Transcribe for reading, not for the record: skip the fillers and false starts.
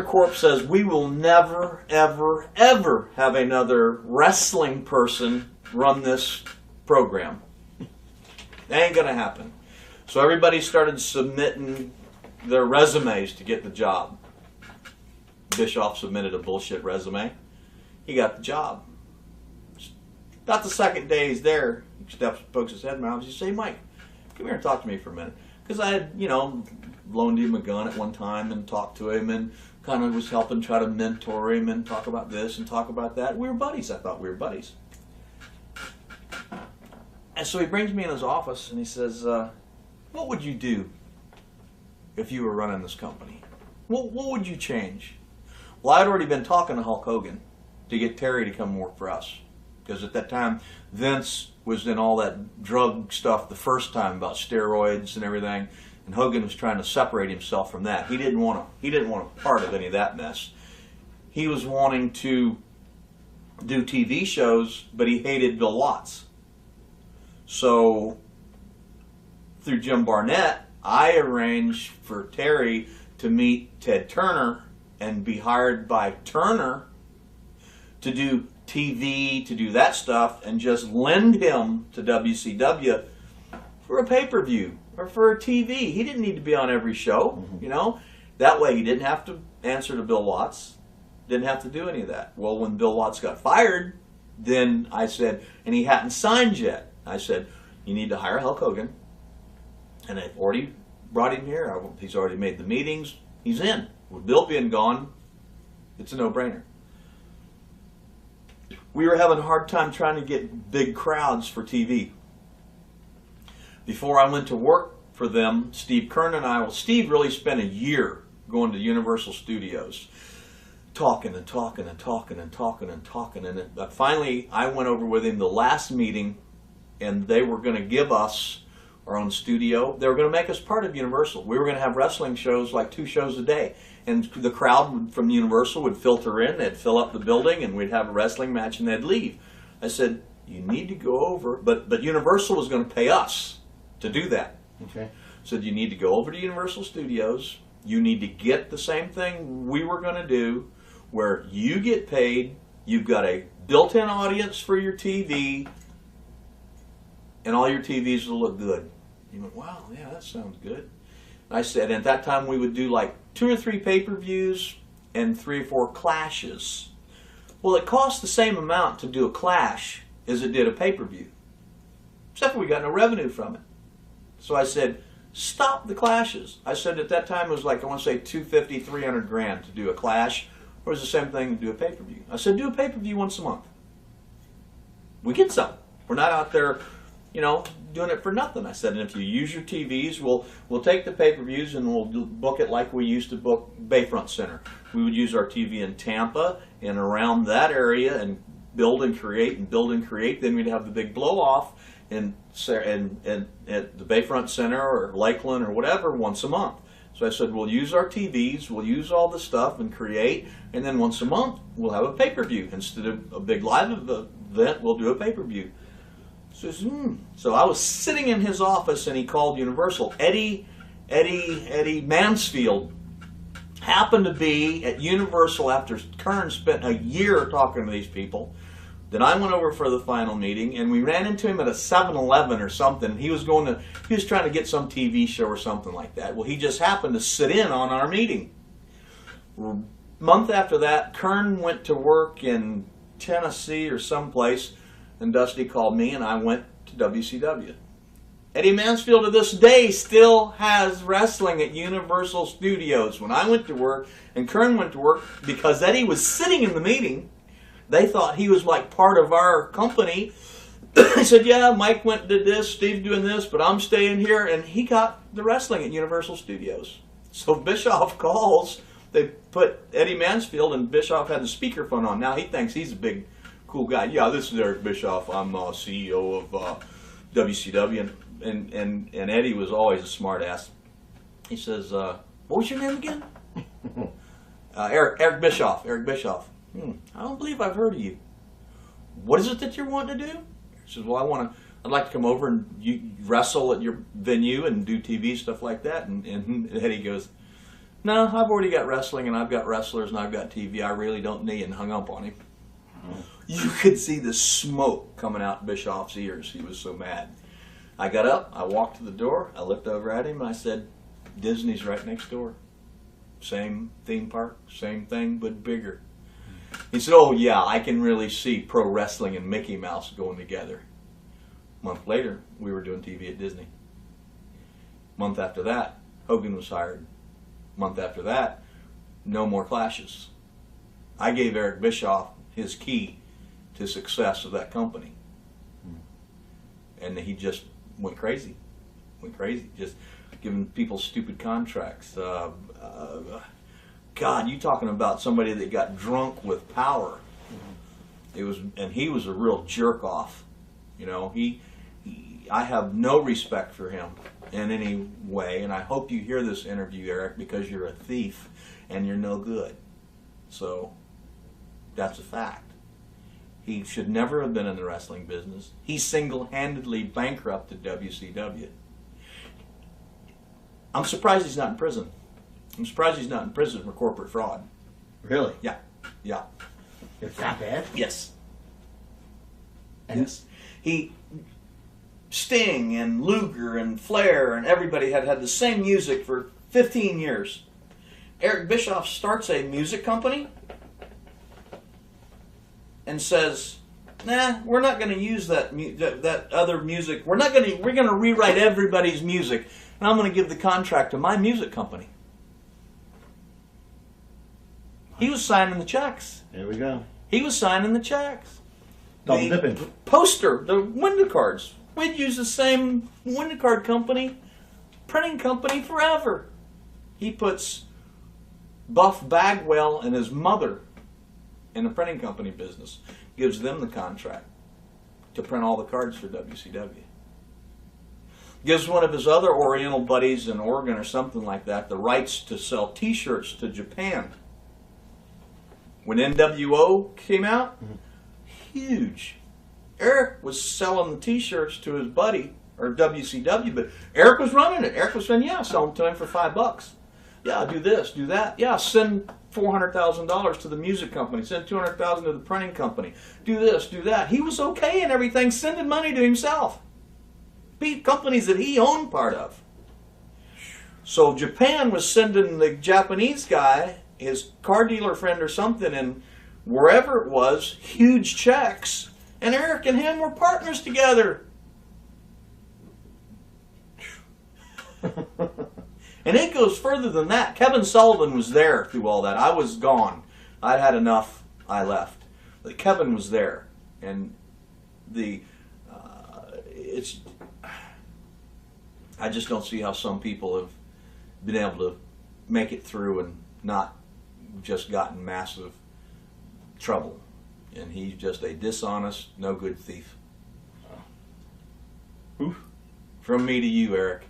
Corp says we will never, ever, ever have another wrestling person run this program. That ain't gonna happen. So everybody started submitting their resumes to get the job. Bischoff submitted a bullshit resume. He got the job. About the second day he's there, he steps, pokes his head in my office. He says, "Hey, Mike, come here and talk to me for a minute." Because I had, loaned him a gun at one time and talked to him and kind of was helping try to mentor him and talk about this and talk about that. We were buddies. I thought we were buddies. And so he brings me in his office and he says, "What would you do if you were running this company? What would you change?" Well, I'd already been talking to Hulk Hogan to get Terry to come work for us. Because at that time, Vince was in all that drug stuff the first time about steroids and everything, and Hogan was trying to separate himself from that. He didn't want a part of any of that mess. He was wanting to do TV shows, but he hated Bill Watts. So through Jim Barnett, I arranged for Terry to meet Ted Turner and be hired by Turner to do TV, to do that stuff, and just lend him to WCW for a pay-per-view or for a TV. He didn't need to be on every show, That way he didn't have to answer to Bill Watts, didn't have to do any of that. Well, when Bill Watts got fired, then I said, and he hadn't signed yet, I said, "You need to hire Hulk Hogan." And I've already brought him here. He's already made the meetings. He's in. With Bill being gone, it's a no-brainer. We were having a hard time trying to get big crowds for TV. Before I went to work for them, Steve Kern and Steve really spent a year going to Universal Studios, talking and talking and talking and talking and talking. And finally, I went over with him the last meeting, and they were going to give us our own studio. They were going to make us part of Universal. We were going to have wrestling shows, like 2 shows a day. And the crowd from Universal would filter in, they'd fill up the building, and we'd have a wrestling match, and they'd leave. I said, "You need to go over," but Universal was going to pay us to do that. Okay. Said, "You need to go over to Universal Studios. You need to get the same thing we were going to do, where you get paid, you've got a built-in audience for your TV, and all your TVs will look good." He went, "Wow, yeah, that sounds good." I said, at that time we would do like 2 or 3 pay-per-views and 3 or 4 clashes. Well, it cost the same amount to do a clash as it did a pay-per-view, except for we got no revenue from it. So I said, "Stop the clashes." I said at that time it was like, I want to say $250, $300 grand to do a clash, or it was the same thing to do a pay-per-view. I said, "Do a pay-per-view once a month. We get some. We're not out there, doing it for nothing." I said, "And if you use your TVs, we'll take the pay-per-views and we'll book it like we used to book Bayfront Center. We would use our TV in Tampa and around that area and build and create and build and create. Then we'd have the big blow-off and at the Bayfront Center or Lakeland or whatever once a month." So I said, "We'll use our TVs, we'll use all the stuff and create, and then once a month we'll have a pay-per-view. Instead of a big live event, we'll do a pay-per-view." So I was sitting in his office and he called Universal. Eddie Mansfield happened to be at Universal after Kern spent a year talking to these people. Then I went over for the final meeting and we ran into him at a 7-Eleven or something. He was trying to get some TV show or something like that. Well, he just happened to sit in on our meeting. A month after that, Kern went to work in Tennessee or someplace, and Dusty called me and I went to WCW. Eddie Mansfield to this day still has wrestling at Universal Studios. When I went to work and Kern went to work, because Eddie was sitting in the meeting, they thought he was like part of our company. He said, "Yeah, Mike went and did this, Steve's doing this, but I'm staying here," and he got the wrestling at Universal Studios. So Bischoff calls, they put Eddie Mansfield, and Bischoff had the speakerphone on. Now he thinks he's a big cool guy. "Yeah, this is Eric Bischoff. I'm CEO of WCW." And Eddie was always a smart ass. He says, "What was your name again?" Eric Bischoff. Eric Bischoff. "I don't believe I've heard of you. What is it that you're wanting to do?" He says, "Well, I'd like to come over and you wrestle at your venue and do TV stuff like that." And Eddie goes, No, I've already got wrestling, and I've got wrestlers, and I've got TV. I really don't need," and hung up on him. You could see the smoke coming out Bischoff's ears. He was so mad. I got up, I walked to the door, I looked over at him, and I said, "Disney's right next door. Same theme park, same thing, but bigger." He said, "Oh yeah, I can really see pro wrestling and Mickey Mouse going together." A month later, we were doing TV at Disney. Month after that, Hogan was hired. Month after that, no more clashes. I gave Eric Bischoff his key to success of that company. And he just went crazy. Just giving people stupid contracts. God, you talking about somebody that got drunk with power. He was a real jerk off. You know, I have no respect for him in any way, and I hope you hear this interview, Eric, because you're a thief and you're no good. So that's a fact. He should never have been in the wrestling business. He single-handedly bankrupted WCW. I'm surprised he's not in prison. I'm surprised he's not in prison for corporate fraud. Really? Yeah. It's that bad? Yes. And Yes. Sting and Luger and Flair and everybody had the same music for 15 years. Eric Bischoff starts a music company and says, "Nah, we're not going to use that other music. We're going to rewrite everybody's music, and I'm going to give the contract to my music company." He was signing the checks. There we go. He was signing the checks. Double dipping. Poster, the window cards. We'd use the same window card company, printing company forever. He puts Buff Bagwell and his mother in the printing company business, gives them the contract to print all the cards for WCW. Gives one of his other Oriental buddies in Oregon or something like that the rights to sell T-shirts to Japan. When NWO came out, huge. Eric was selling the T-shirts to his buddy, or WCW, but Eric was running it. Eric was saying, "Yeah, sell them to him for $5. Yeah, do this, do that. Yeah, send $400,000 to the music company. Send $200,000 to the printing company. Do this, do that." He was okay and everything, sending money to himself. Companies that he owned part of. So Japan was sending the Japanese guy, his car dealer friend or something, and wherever it was, huge checks. And Eric and him were partners together. And it goes further than that. Kevin Sullivan was there through all that. I was gone. I'd had enough. I left. But Kevin was there. And I just don't see how some people have been able to make it through and not just gotten massive trouble. And he's just a dishonest, no good thief. Oof. From me to you, Eric.